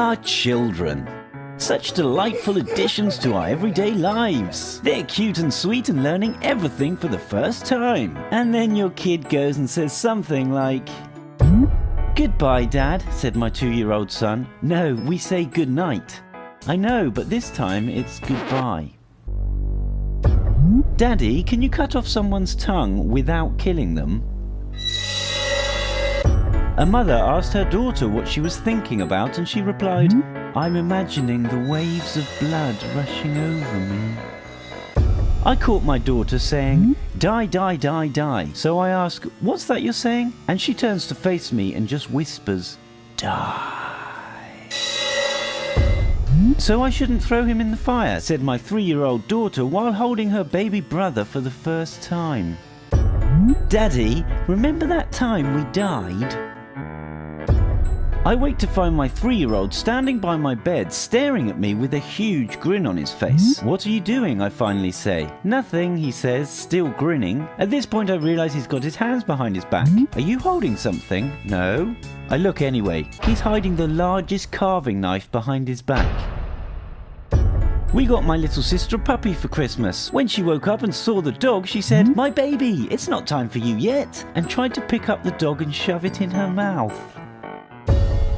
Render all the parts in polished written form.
Our children. Such delightful additions to our everyday lives. They're cute and sweet and learning everything for the first time. And then your kid goes and says something like, "Goodbye, Dad," said my 2-year-old son. "No, we say good night." "I know, but this time it's goodbye." "Daddy, can you cut off someone's tongue without killing them?" A mother asked her daughter what she was thinking about, and she replied, "I'm imagining the waves of blood rushing over me." I caught my daughter saying, "Die, die, die, die." So I ask, "What's that you're saying?" And she turns to face me and just whispers, "Die." "So I shouldn't throw him in the fire," said my 3-year-old daughter while holding her baby brother for the first time. "Daddy, remember that time we died?" I wake to find my 3-year-old standing by my bed staring at me with a huge grin on his face. "What are you doing?" I finally say. "Nothing," he says, still grinning. At this point I realize he's got his hands behind his back. "Are you holding something?" "No." I look anyway. He's hiding the largest carving knife behind his back. We got my little sister a puppy for Christmas. When she woke up and saw the dog, she said, "My baby, it's not time for you yet," and tried to pick up the dog and shove it in her mouth.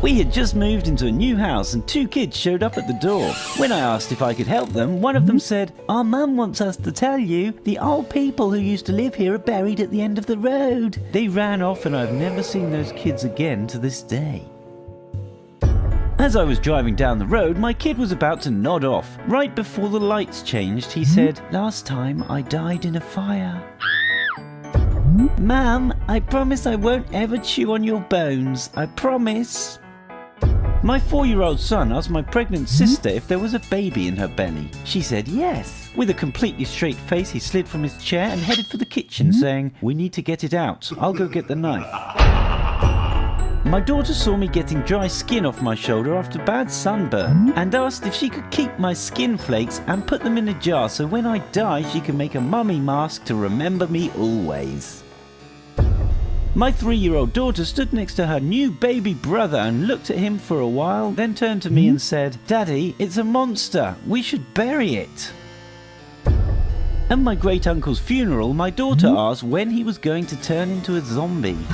We had just moved into a new house and 2 kids showed up at the door. When I asked if I could help them, one of them said, "Our mum wants us to tell you the old people who used to live here are buried at the end of the road." They ran off and I've never seen those kids again to this day. As I was driving down the road, my kid was about to nod off. Right before the lights changed, he said, "Last time I died in a fire." "Mum, I promise I won't ever chew on your bones. I promise." My 4-year-old son asked my pregnant sister if there was a baby in her belly. She said yes. With a completely straight face, he slid from his chair and headed for the kitchen, saying, "We need to get it out. I'll go get the knife." My daughter saw me getting dry skin off my shoulder after bad sunburn and asked if she could keep my skin flakes and put them in a jar so when I die she can make a mummy mask to remember me always. My 3-year-old daughter stood next to her new baby brother and looked at him for a while, then turned to me and said, "Daddy, it's a monster. We should bury it." At my great-uncle's funeral, my daughter asked when he was going to turn into a zombie.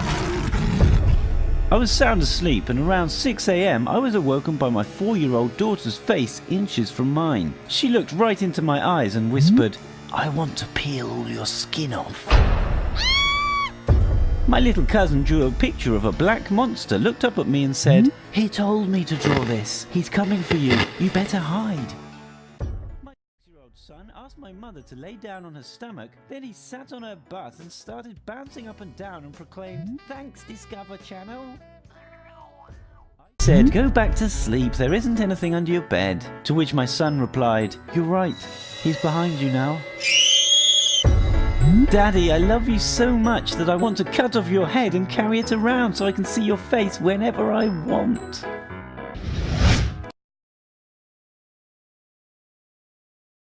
I was sound asleep and around 6 a.m. I was awoken by my 4-year-old daughter's face inches from mine. She looked right into my eyes and whispered, "I want to peel all your skin off." My little cousin drew a picture of a black monster, looked up at me and said, "He told me to draw this. He's coming for you. You better hide." My 6-year-old son asked my mother to lay down on her stomach, then he sat on her butt and started bouncing up and down and proclaimed, "Thanks, Discover Channel." I said, "Go back to sleep. There isn't anything under your bed." To which my son replied, "You're right. He's behind you now." "Daddy, I love you so much that I want to cut off your head and carry it around so I can see your face whenever I want."